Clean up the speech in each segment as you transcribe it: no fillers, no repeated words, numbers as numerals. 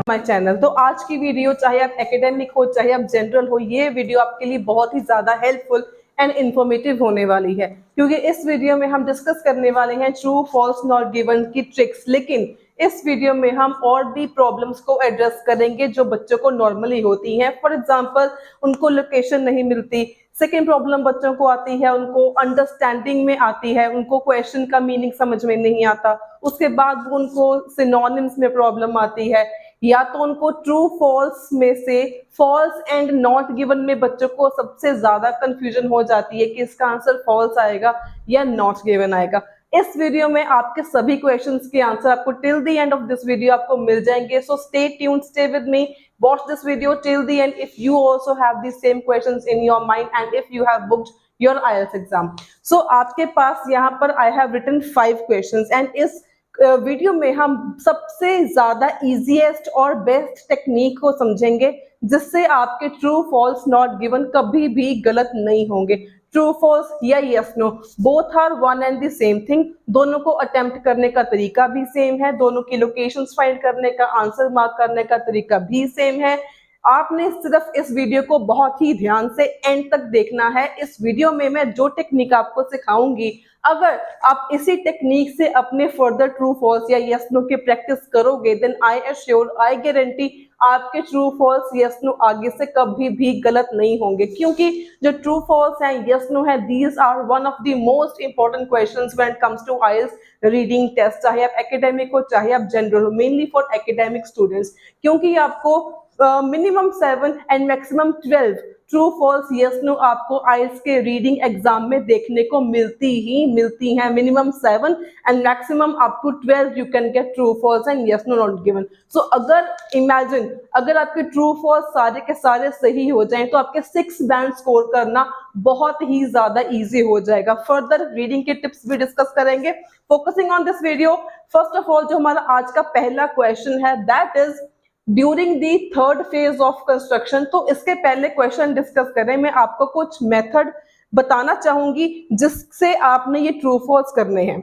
My channel. तो आज की वीडियो चाहे आप एकेडमिक हो चाहे आप जनरल हो, ये वीडियो आपके लिए बहुत ही ज्यादा हेल्पफुल एंड इन्फॉर्मेटिव होने वाली है, क्योंकि इस वीडियो में हम डिस्कस करने वाले हैं ट्रू फॉल्स नॉट गिवन की ट्रिक्स। लेकिन इस वीडियो में हम और भी प्रॉब्लम्स को एड्रेस करेंगे जो बच्चों को नॉर्मली होती हैं। फॉर एग्जांपल, उनको लोकेशन नहीं मिलती। सेकेंड प्रॉब्लम बच्चों को आती है, उनको अंडरस्टैंडिंग में आती है, उनको क्वेश्चन का मीनिंग समझ में नहीं आता। उसके बाद उनको सिनोनिम्स में प्रॉब्लम आती है, या तो उनको ट्रू फॉल्स में से फॉल्स एंड नॉट गिवन में बच्चों को सबसे ज्यादा कंफ्यूजन हो जाती है कि इसका आंसर फॉल्स आएगा या नॉट गिवन आएगा। इस वीडियो में आपके सभी क्वेश्चंस के आंसर आपको till the end of this video आपको मिल जाएंगे। So stay tuned, stay with me, watch this video till the end if you also have these same questions in your mind and if you have booked your IELTS exam. So आपके पास यहाँ पर I have written 5 questions and इस video में हम सबसे ज्यादा easiest और best technique को समझेंगे जिससे आपके ट्रू फॉल्स नॉट गिवन कभी भी गलत नहीं होंगे। ट्रू फॉल्स या yes no both are one and the same thing. दोनों को अटेम्प्ट करने का तरीका भी सेम है, दोनों की लोकेशंस फाइंड करने का, आंसर मार्क करने का तरीका भी सेम है। आपने सिर्फ इस वीडियो को बहुत ही ध्यान से एंड तक देखना है। इस वीडियो में मैं जो टेक्निक आपको सिखाऊंगी, अगर आप इसी टेक्निक से अपने फर्दर ट्रू फॉल्स या यस नो की प्रैक्टिस करोगे, then I assure, I guarantee आपके ट्रू फॉल्स यस नो आगे से कभी भी गलत नहीं होंगे। क्योंकि जो ट्रू फॉल्स है, यस नो है, these are one of the most important questions when it comes to IELTS reading test, चाहे आप एकेडमिक हो चाहे आप जनरल हो, मेनली फॉर एकेडमिक स्टूडेंट्स। क्योंकि आपको minimum 7 and maximum 12 true false yes no आपको आईएलटीएस के रीडिंग एग्जाम में देखने को मिलती हैं। Minimum 7 and maximum up to 12 you can get true false and yes no not given. So अगर इमेजिन, अगर आपके ट्रू फॉल्स सारे के सारे सही हो जाएं तो आपके 6 बैंड स्कोर करना बहुत ही ज्यादा इजी हो जाएगा। फर्दर रीडिंग के टिप्स भी डिस्कस करेंगे focusing on this video. First of all, जो हमारा आज का पहला क्वेश्चन है, that is during the third phase of construction. तो इसके पहले क्वेश्चन डिस्कस करें, मैं आपको कुछ मेथड बताना चाहूंगी जिससे आपने ये ट्रू फॉल्स करने हैं।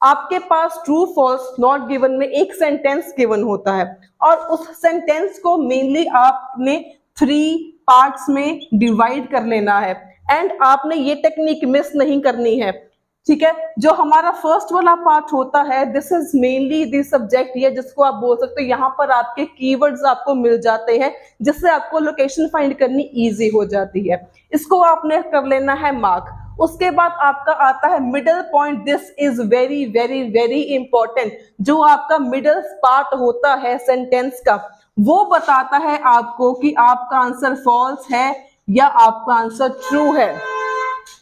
आपके पास ट्रू फॉल्स नॉट गिवन में एक सेंटेंस गिवन होता है और उस सेंटेंस को मेनली आपने 3 पार्ट्स में डिवाइड कर लेना है एंड आपने ये टेक्निक मिस नहीं करनी है। ठीक है, जो हमारा फर्स्ट वाला पार्ट होता है, this is mainly the subject, ये जिसको आप बोल सकते हो, यहाँ पर आपके कीवर्ड्स आपको मिल जाते हैं जिससे आपको लोकेशन फाइंड करनी इजी हो जाती है। इसको आपने कर लेना है मार्क। उसके बाद आपका आता है middle point. This is very very very important. जो आपका मिडल पार्ट होता है सेंटेंस का, वो बताता है आपको कि आपका आंसर फॉल्स है या आपका आंसर ट्रू है।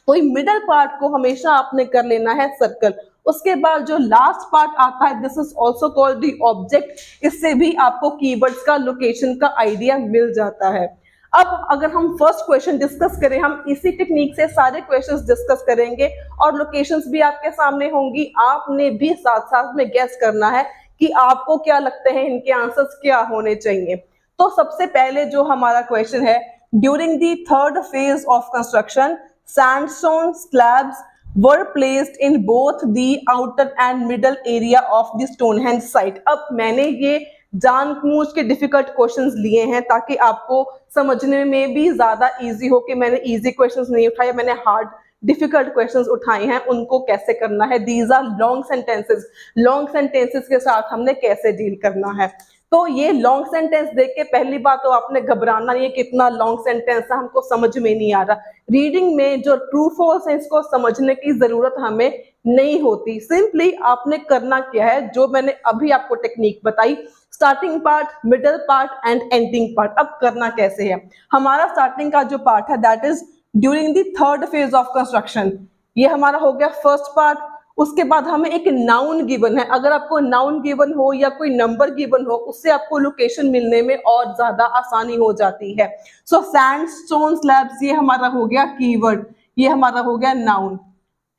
तो मिडल पार्ट को हमेशा आपने कर लेना है सर्कल। उसके बाद जो लास्ट पार्ट आता है, this is also called the object. इससे भी आपको कीवर्ड्स का, लोकेशन का आइडिया मिल जाता है। अब अगर हम फर्स्ट क्वेश्चन डिस्कस करें, हम इसी टेक्निक से सारे क्वेश्चंस डिस्कस करेंगे और लोकेशंस भी आपके सामने होंगी। आपने भी साथ साथ में गेस करना है कि आपको क्या लगते हैं इनके आंसर्स क्या होने चाहिए। तो सबसे पहले जो हमारा क्वेश्चन है, during the third phase of construction sandstone slabs were placed in both the outer and middle area of the Stonehenge site। अब मैंने ये जानबूझ के डिफिकल्ट क्वेश्चंस लिए हैं ताकि आपको समझने में भी ज्यादा इजी हो कि मैंने इजी क्वेश्चंस नहीं उठाए, मैंने हार्ड डिफिकल्ट क्वेश्चंस उठाए हैं, उनको कैसे करना है। These are long sentences, long sentences के साथ हमने कैसे डील करना है। तो ये लॉन्ग सेंटेंस देख के पहली बात तो आपने घबराना नहीं है, कितना लॉन्ग सेंटेंस है, हमको समझ में नहीं आ रहा। रीडिंग में जो ट्रू फॉल्स है इसको समझने की जरूरत हमें नहीं होती। सिंपली आपने करना क्या है, जो मैंने अभी आपको टेक्निक बताई, starting part, middle part and ending part. अब करना कैसे है, हमारा स्टार्टिंग का जो पार्ट है that is during the third phase of construction, ये हमारा हो गया फर्स्ट पार्ट। उसके बाद हमें एक नाउन गिवन है। अगर आपको नाउन गिवन हो या कोई नंबर गिवन हो, उससे आपको लोकेशन मिलने में और ज्यादा आसानी हो जाती है। सो सैंडस्टोन स्लैब्स, ये हमारा हो गया कीवर्ड, ये हमारा हो गया नाउन।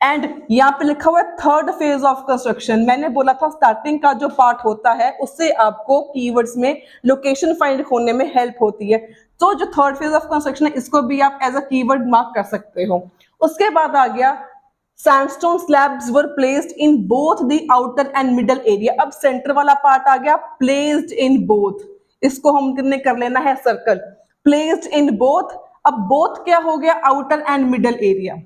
एंड यहाँ पे लिखा हुआ है थर्ड फेज ऑफ कंस्ट्रक्शन। मैंने बोला था स्टार्टिंग का जो पार्ट होता है उससे आपको कीवर्ड्स में लोकेशन फाइंड होने में हेल्प होती है। तो जो थर्ड फेज ऑफ कंस्ट्रक्शन है इसको भी आप एज अ कीवर्ड मार्क कर सकते हो। उसके बाद आ गया sandstone slabs were placed in both the outer and middle area. अब सेंटर वाला पार्ट आ गया, प्लेस्ड इन बोथ, इसको हमने कर लेना है सर्कल, प्लेस्ड इन बोथ। अब बोथ क्या हो गया, आउटर एंड मिडल एरिया।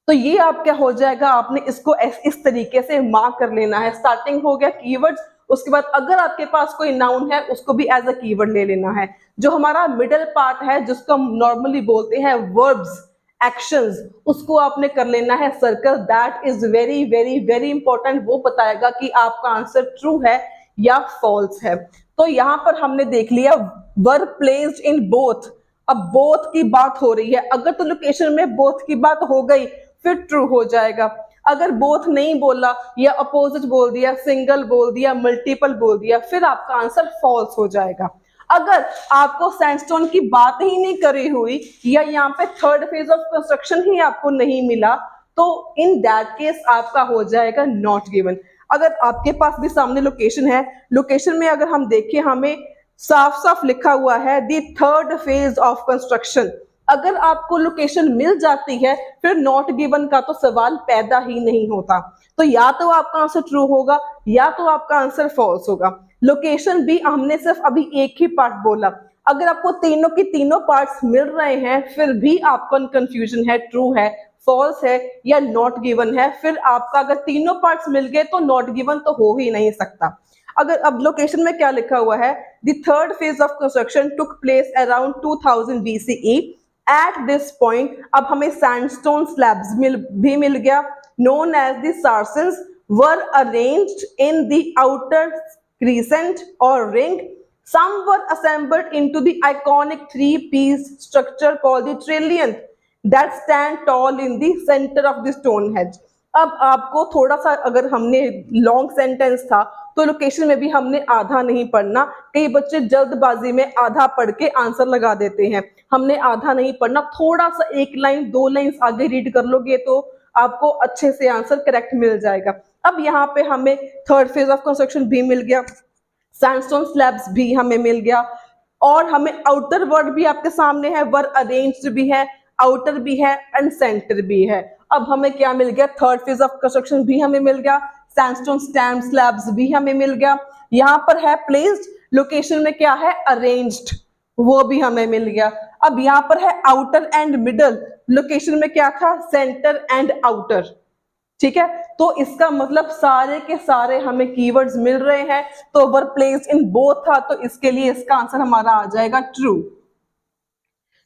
तो ये आप क्या हो जाएगा, आपने इसको इस तरीके से मार्क कर लेना है। स्टार्टिंग हो गया कीवर्ड्स, उसके बाद अगर आपके पास कोई नाउन है उसको भी एज अ कीवर्ड ले लेना है। जो हमारा मिडल पार्ट है जिसको हम नॉर्मली बोलते हैं वर्ब्स, एक्शंस, उसको आपने कर लेना है circle. That is very very very important, वो बताएगा कि आपका आंसर ट्रू है या फॉल्स है। तो यहाँ पर हमने देख लिया वर्ब प्लेस्ड इन बोथ। अब बोथ की बात हो रही है, अगर तो लोकेशन में बोथ की बात हो गई फिर ट्रू हो जाएगा। अगर बोथ नहीं बोला या अपोजिट बोल दिया, सिंगल बोल दिया, मल्टीपल बोल दिया, फिर आपका आंसर फॉल्स हो जाएगा। अगर आपको सैंडस्टोन की बात ही नहीं करी हुई या यहाँ पे थर्ड फेज ऑफ कंस्ट्रक्शन ही आपको नहीं मिला, तो इन दैट केस आपका हो जाएगा नॉट गिवन। अगर आपके पास भी सामने लोकेशन है, लोकेशन में अगर हम देखें हमें साफ साफ लिखा हुआ है the third phase of construction, अगर आपको लोकेशन मिल जाती है फिर नॉट गिवन का तो सवाल पैदा ही नहीं होता। तो या तो आपका आंसर ट्रू होगा या तो आपका आंसर फॉल्स होगा। लोकेशन भी हमने सिर्फ अभी एक ही पार्ट बोला, अगर आपको तीनों की तीनों पार्ट्स मिल रहे हैं फिर भी आपको कंफ्यूजन है, ट्रू है, फॉल्स है या नॉट गिवन है, फिर आपका अगर तीनों पार्ट्स मिल गए तो नॉट गिवन तो हो ही नहीं सकता। अगर अब लोकेशन में क्या लिखा हुआ है, the third phase of construction took place around 2000 BCE at this point. अब हमें सैंडस्टोन स्लैब्स भी मिल गया, known as the sarsens, were arranged in the outer crescent or ring. Some were assembled into the iconic three-piece structure called the trillion that stand tall in the center of the Stonehenge. अब आपको थोड़ा सा, अगर हमने long sentence था तो location में भी हमने आधा नहीं पढ़ना। कई बच्चे जल्दबाजी में आधा पढ़ के आंसर लगा देते हैं, हमने आधा नहीं पढ़ना, थोड़ा सा एक लाइन दो लाइन आगे रीड कर लोगे तो आपको अच्छे से आंसर करेक्ट मिल जाएगा। अब यहाँ पे हमें थर्ड फेज ऑफ कंस्ट्रक्शन भी मिल गया, सैंडस्टोन स्लैब्स भी हमें मिल गया, और हमें आउटर वर्ड भी आपके सामने है, वर अरेंज्ड भी है, आउटर भी है एंड सेंटर भी है। अब हमें क्या मिल गया, थर्ड फेज ऑफ कंस्ट्रक्शन भी हमें मिल गया, सैंडस्टोन स्लैब्स भी हमें मिल गया। यहाँ पर है प्लेस्ड, लोकेशन में क्या है अरेंज्ड, वो भी हमें मिल गया। अब यहाँ पर है आउटर एंड मिडल, लोकेशन में क्या था सेंटर एंड आउटर, ठीक है। तो इसका मतलब सारे के सारे हमें कीवर्ड्स मिल रहे हैं, तो वर प्लेस्ड इन बोथ था, तो इसके लिए इसका आंसर हमारा आ जाएगा ट्रू।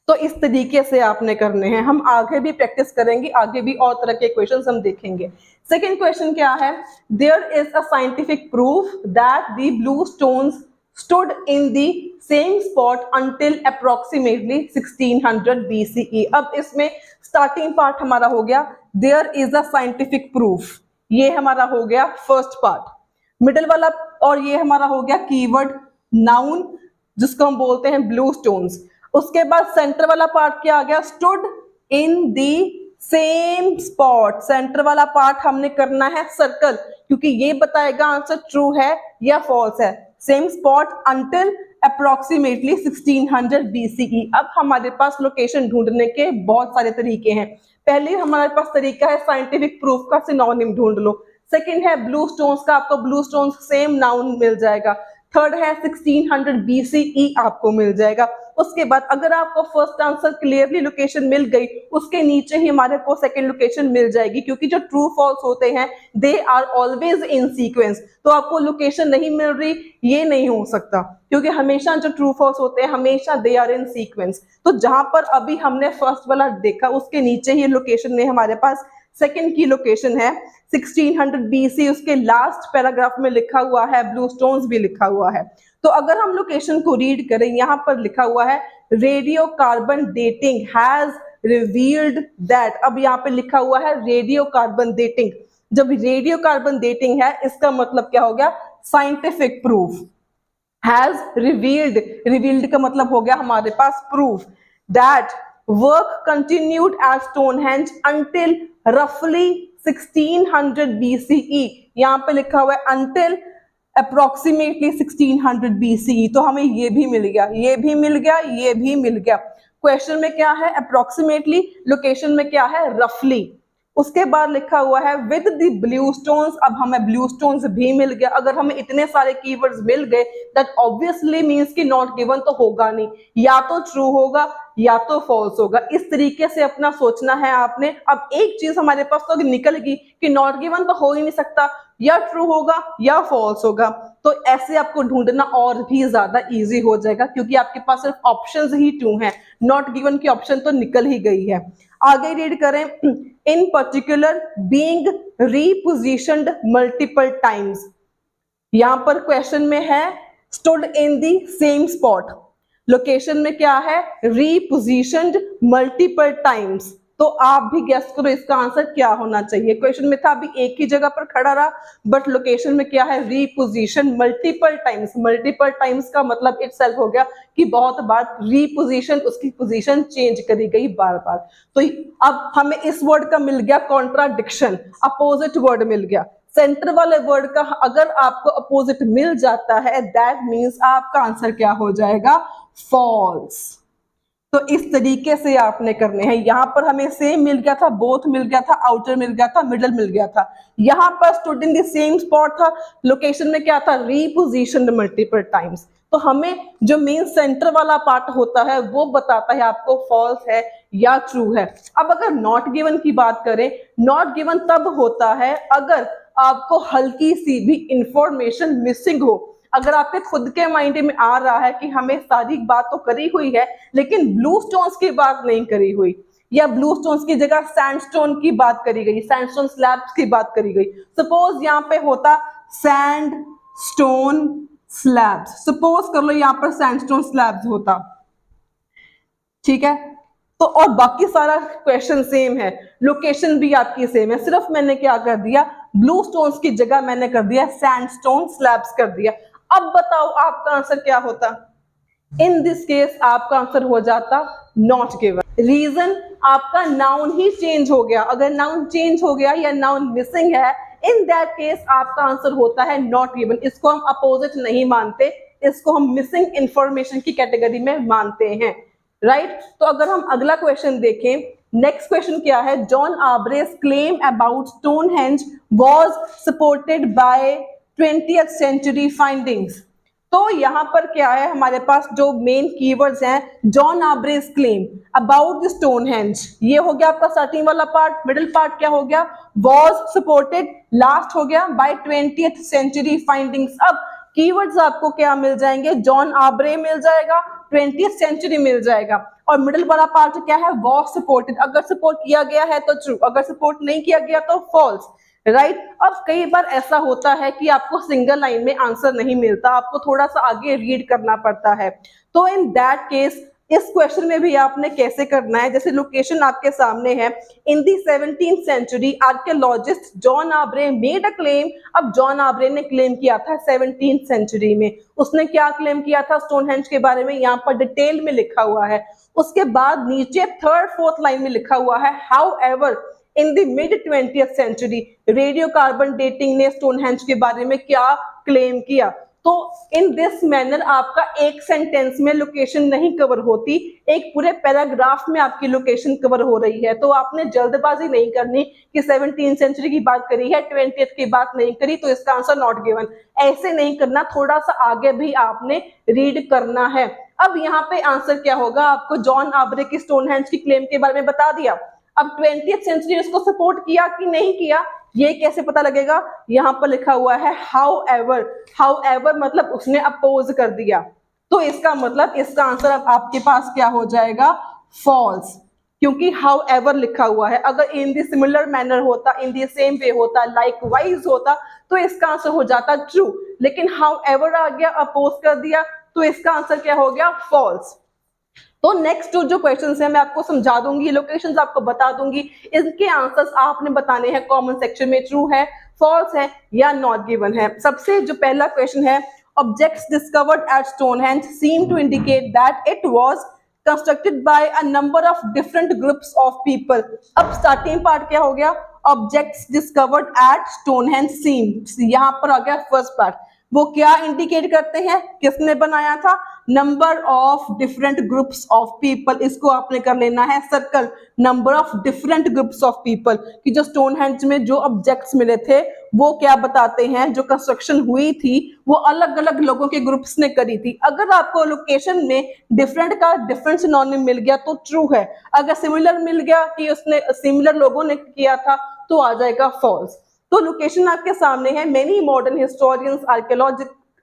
तो इस तरीके से आपने करने हैं, हम आगे भी प्रैक्टिस करेंगे, आगे भी और तरह के क्वेश्चंस हम देखेंगे। सेकेंड क्वेश्चन क्या है, there is a scientific proof that the blue stones stood in the same spot until approximately 1600 BCE। अब इसमें स्टार्टिंग पार्ट हमारा हो गया there is a scientific proof, ये हमारा हो गया फर्स्ट पार्ट, मिडिल वाला और ये हमारा हो गया कीवर्ड नाउन जिसको हम बोलते हैं ब्लू स्टोन्स। उसके बाद सेंटर वाला पार्ट क्या आ गया, stood in the same spot, centre वाला पार्ट हमने करना है सर्कल, क्योंकि ये बताएगा आंसर ट्रू है या फॉल्स है। Same spot until approximately 1600 BCE। अब हमारे पास लोकेशन ढूंढने के बहुत सारे तरीके हैं। पहले हमारे पास तरीका है साइंटिफिक प्रूफ का सिनोनिम ढूंढ लो, सेकंड है ब्लू स्टोन्स का, आपको ब्लू स्टोन्स सेम नाउन मिल जाएगा, थर्ड है 1600 BCE आपको मिल जाएगा। उसके बाद अगर आपको फर्स्ट आंसर क्लियरली लोकेशन मिल गई, उसके नीचे ही हमारे को सेकंड लोकेशन मिल जाएगी, क्योंकि जो ट्रू फॉल्स होते हैं they are always in sequence. तो आपको लोकेशन नहीं मिल रही ये नहीं हो सकता, क्योंकि हमेशा जो ट्रू फॉल्स होते हैं हमेशा दे आर इन सीक्वेंस। तो जहां पर अभी हमने फर्स्ट वाला देखा उसके नीचे ही लोकेशन में हमारे पास सेकंड की लोकेशन है 1600 BC, उसके लास्ट पैराग्राफ में लिखा हुआ है, ब्लू स्टोन्स भी लिखा हुआ है। तो अगर हम लोकेशन को रीड करें, यहाँ पर लिखा हुआ है radio carbon dating has revealed that. अब यहाँ पे लिखा हुआ है रेडियो कार्बन डेटिंग, जब रेडियो कार्बन डेटिंग है इसका मतलब क्या हो गया, scientific proof. Has revealed, revealed का मतलब हो गया हमारे पास proof, that work continued at Stonehenge until रफली 1600 BCE। यहाँ पे लिखा हुआ है अंटिल अप्रोक्सीमेटली 1600 BCE। तो हमें ये भी मिल गया, ये भी मिल गया, ये भी मिल गया। क्वेश्चन में क्या है अप्रोक्सीमेटली, लोकेशन में क्या है रफली। उसके बाद लिखा हुआ है विद द ब्लू स्टोन्स। अब हमें ब्लू स्टोन्स भी मिल गया। अगर हमें इतने सारे कीवर्ड्स मिल गए दैट ऑब्वियसली मींस कि नॉट गिवन तो होगा नहीं, या तो ट्रू होगा या तो फॉल्स होगा। इस तरीके से अपना सोचना है आपने। अब एक चीज हमारे पास तो निकल गई कि नॉट गिवन तो हो ही नहीं सकता, या ट्रू होगा या फॉल्स होगा। तो ऐसे आपको ढूंढना और भी ज्यादा इजी हो जाएगा, क्योंकि आपके पास सिर्फ ऑप्शंस ही 2 हैं, नॉट गिवन की ऑप्शन तो निकल ही गई है। आगे रीड करें, in particular being repositioned multiple times. यहां पर क्वेश्चन में है stood in the same spot, location में क्या है रीपोजिशन्ड मल्टीपल टाइम्स। तो आप भी गेस करो इसका आंसर क्या होना चाहिए। क्वेश्चन में था अभी एक ही जगह पर खड़ा रहा, बट लोकेशन में क्या है reposition multiple times. Multiple times का मतलब इटसेल्फ हो गया कि बहुत बार रीपोजिशन, उसकी पोजीशन चेंज करी गई बार बार। तो अब हमें इस वर्ड का मिल गया कॉन्ट्राडिक्शन, अपोजिट वर्ड मिल गया। सेंटर वाले वर्ड का अगर आपको अपोजिट मिल जाता है दैट मीन्स आपका आंसर क्या हो जाएगा, फॉल्स। तो इस तरीके से आपने करने हैं। यहां पर हमें सेम मिल गया था, बोथ मिल गया था, आउटर मिल गया था, मिडल मिल गया था। यहां पर stood in the same spot था, लोकेशन में क्या था रीपोजिशन्ड मल्टीपल टाइम्स। तो हमें जो मेन सेंटर वाला पार्ट होता है वो बताता है आपको फॉल्स है या ट्रू है। अब अगर नॉट गिवन की बात करें, नॉट गिवन तब होता है अगर आपको हल्की सी भी इंफॉर्मेशन मिसिंग हो। अगर आपके खुद के माइंड में आ रहा है कि हमें सारी बात तो करी हुई है लेकिन ब्लू स्टोन्स की बात नहीं करी हुई, या ब्लू स्टोन्स की जगह सैंडस्टोन की बात करी गई, सैंडस्टोन स्लैब्स की बात करी गई। सपोज यहाँ पे होता सैंडस्टोन स्लैब्स, सपोज कर लो यहाँ पर सैंडस्टोन स्लैब्स होता, ठीक है। तो और बाकी सारा क्वेश्चन सेम है, लोकेशन भी आपकी सेम है, सिर्फ मैंने क्या कर दिया ब्लू स्टोन्स की जगह मैंने कर दिया सैंडस्टोन स्लैब्स कर दिया। अब बताओ आपका आंसर क्या होता। इन दिस केस आपका आंसर हो जाता नॉट गिवन। रीजन आपका नाउन ही चेंज हो गया। अगर नाउन चेंज हो गया या नाउन मिसिंग है, इन दैट केस आपका आंसर होता है नॉट गिवन। इसको हम अपोजिट नहीं मानते, इसको हम मिसिंग इंफॉर्मेशन की कैटेगरी में मानते हैं, राइट। तो अगर हम अगला क्वेश्चन देखें, नेक्स्ट क्वेश्चन क्या है, John Aubrey's claim about Stonehenge was supported by 20th century findings. तो यहां पर क्या है हमारे पास जो मेन कीवर्ड्स हैं, John Aubrey's claim about the Stonehenge, ये हो गया आपका स्टार्टिंग वाला पार्ट। मिडिल पार्ट क्या हो गया, वाज सपोर्टेड, लास्ट हो गया बाय 20th सेंचुरी फाइंडिंग्स। अब कीवर्ड्स आपको क्या मिल जाएंगे, जॉन आब्रे मिल जाएगा, 20th सेंचुरी मिल जाएगा, और मिडिल वाला पार्ट क्या है, वाज सपोर्टेड। अगर सपोर्ट किया गया है तो ट्रू, अगर सपोर्ट नहीं किया गया तो फॉल्स, राइट। अब कई बार ऐसा होता है कि आपको सिंगल लाइन में आंसर नहीं मिलता, आपको थोड़ा सा आगे रीड करना पड़ता है। तो इन दैट केस इस क्वेश्चन में भी आपने कैसे करना है, जैसे लोकेशन आपके सामने है, in the 17th century archaeologist John Aubrey made a claim. अब जॉन आब्रे ने क्लेम किया था 17th सेंचुरी में, उसने क्या क्लेम किया था स्टोनहेंज के बारे में, यहाँ पर डिटेल में लिखा हुआ है। उसके बाद नीचे 3rd 4th लाइन में लिखा हुआ है, however in the mid 20th century radio carbon dating ने स्टोनहेंज के बारे में क्या क्लेम किया। तो इन दिस मैनर आपका एक सेंटेंस में लोकेशन नहीं कवर होती, एक पूरे पैराग्राफ में आपकी लोकेशन कवर हो रही है। तो आपने जल्दबाजी नहीं करनी कि 17th सेंचुरी की बात करी है 20th की बात नहीं करी तो इसका आंसर नॉट गिवन, ऐसे नहीं करना, थोड़ा सा आगे भी आपने रीड करना है। अब यहाँ पे आंसर क्या होगा, आपको जॉन आब्रे की स्टोनहेंज की क्लेम के बारे में बता दिया। अब 20th सेंचुरी उसको सपोर्ट किया कि नहीं किया ये कैसे पता लगेगा, यहां पर लिखा हुआ है हाउएवर। हाउएवर मतलब उसने अपोज कर दिया, तो इसका मतलब इसका आंसर अब आपके पास क्या हो जाएगा, फॉल्स, क्योंकि हाउएवर लिखा हुआ है। अगर इन द सिमिलर मैनर होता, इन द सेम वे होता, लाइकवाइज होता तो इसका आंसर हो जाता ट्रू, लेकिन हाउएवर आ गया, अपोज कर दिया, तो इसका आंसर क्या हो गया, फॉल्स। तो नेक्स्ट जो क्वेश्चंस है मैं आपको समझा दूंगी, लोकेशंस आपको बता दूंगी, इनके आंसर्स आपने बताने हैं कमेंट सेक्शन में, ट्रू है, फॉल्स है या नॉट गिवन है। सबसे जो पहला क्वेश्चन है, objects discovered at Stonehenge seem to indicate that it was constructed by a number of different groups of people. अब स्टार्टिंग पार्ट क्या हो गया, objects discovered at Stonehenge seem, यहाँ पर आ गया फर्स्ट पार्ट, वो क्या इंडिकेट करते हैं, किसने बनाया था, number of different groups of people, इसको आपने कर लेना है circle, number of different groups of people, कि जो स्टोनहेंज में जो ऑब्जेक्ट्स मिले थे वो क्या बताते हैं, जो कंस्ट्रक्शन हुई थी वो अलग अलग लोगों के ग्रुप्स ने करी थी। अगर आपको लोकेशन में डिफरेंट का डिफरेंट सिनोनिम मिल गया तो ट्रू है, अगर सिमिलर मिल गया कि उसने सिमिलर लोगों ने किया था तो आ जाएगा फॉल्स। तो लोकेशन आपके सामने है। Many modern historians,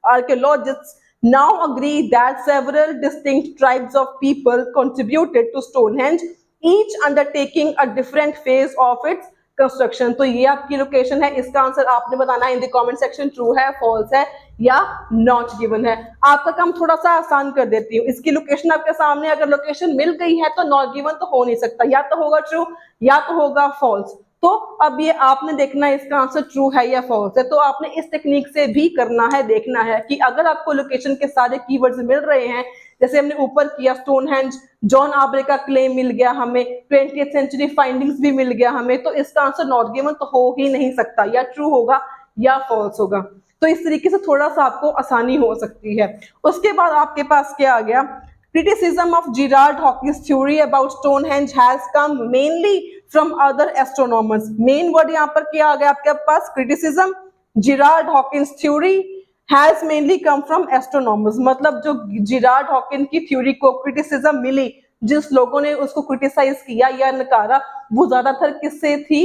archaeologists now agree that several distinct tribes of people contributed to Stonehenge, each undertaking a different phase of its construction। तो ये आपकी लोकेशन है, इसका आंसर आपने बताना है in the comment section, true है, फॉल्स है या नॉट गिवन है। आपका काम थोड़ा सा आसान कर देती हूँ, इसकी लोकेशन आपके सामने, अगर लोकेशन मिल गई है तो नॉट गिवन तो हो नहीं सकता, या तो होगा ट्रू या तो होगा फॉल्स। तो अब ये आपने देखना है इसका आंसर ट्रू है या फॉल्स है। तो आपने इस टेक्निक से भी करना है, देखना है कि अगर आपको लोकेशन के सारे कीवर्ड्स मिल रहे हैं, जैसे हमने ऊपर किया स्टोनहेंज, जॉन आब्रे का क्लेम मिल गया हमें, 20th सेंचुरी फाइंडिंग्स भी मिल गया हमें, तो इसका आंसर नॉट गिवन तो हो ही नहीं सकता, या ट्रू होगा या फॉल्स होगा। तो इस तरीके से थोड़ा सा आपको आसानी हो सकती है। उसके बाद आपके पास क्या आ गया, criticism of Gerard Hawkins' theory about Stonehenge has come mainly from other astronomers। Main word यहाँ पर क्या आ गया आपके पास, criticism, Gerard Hawkins' theory has mainly come from astronomers, मतलब जो Gerard Hawkins की थ्योरी को क्रिटिसिज्म मिली, जिस लोगों ने उसको क्रिटिसाइज किया या नकारा, वो ज्यादातर किससे थी,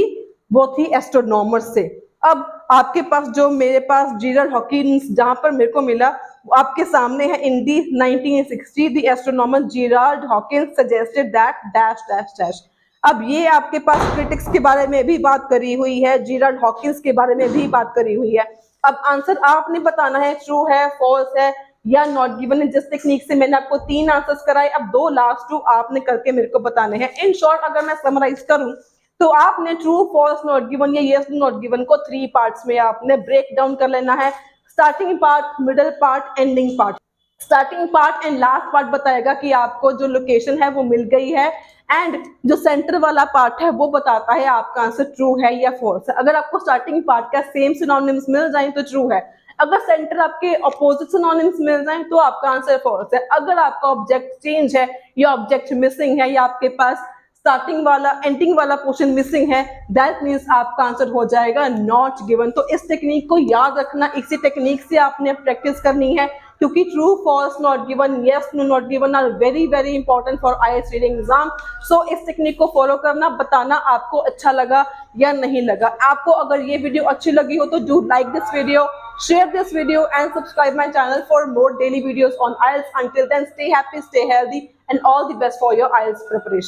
वो थी एस्ट्रोनॉमर्स से। अब आपके पास जो मेरे पास जेरार्ड हॉकिंस जहां पर मेरे को मिला आपके सामने है, in the 1960 the astronomer Gerard Hawkins suggested that dash dash dash. अब ये आपके पास क्रिटिक्स के बारे में भी बात करी हुई है, जेरार्ड हॉकिंस के बारे में भी बात करी हुई है। अब आंसर आपने बताना है ट्रू है, फॉल्स है या नॉट गिवन है। जिस टेक्निक से मैंने आपको 3 आंसर्स कराए, अब 2 लास्ट 2 आपने करके मेरे को बताने हैं। इन शॉर्ट अगर मैं समराइज करूं तो आपने ट्रू, फॉल्स, नॉट गिवन या यस नॉट गिवन को 3 पार्ट्स में आपने ब्रेक डाउन कर लेना है। Starting part, middle part, ending part. Starting part and last part बताएगा कि आपको जो लोकेशन है वो मिल गई है, एंड जो सेंटर वाला पार्ट है वो बताता है आपका आंसर ट्रू है या फॉल्स है। अगर आपको स्टार्टिंग पार्ट का सेम सिनोनिम्स मिल जाए तो ट्रू है, अगर सेंटर आपके अपोजिट सिनोनिम्स मिल जाए तो आपका आंसर फॉल्स है। अगर आपका ऑब्जेक्ट चेंज है या ऑब्जेक्ट मिसिंग है या आपके पास स्टार्टिंग वाला एंडिंग वाला पोर्शन मिसिंग है, दैट मीन्स आपका आंसर हो जाएगा नॉट गिवन। तो इस टेक्निक को याद रखना, इसी टेक्निक से आपने प्रैक्टिस करनी है, क्योंकि true, false, not given, yes, no, not given are very very important for IELTS reading exam. So इस टेक्निक को फॉलो करना, बताना आपको अच्छा लगा या नहीं लगा। आपको अगर ये वीडियो अच्छी लगी हो तो do like this video, share this video and subscribe my channel for more daily videos on IELTS. Until then, stay happy, stay healthy and all the best for your IELTS preparation.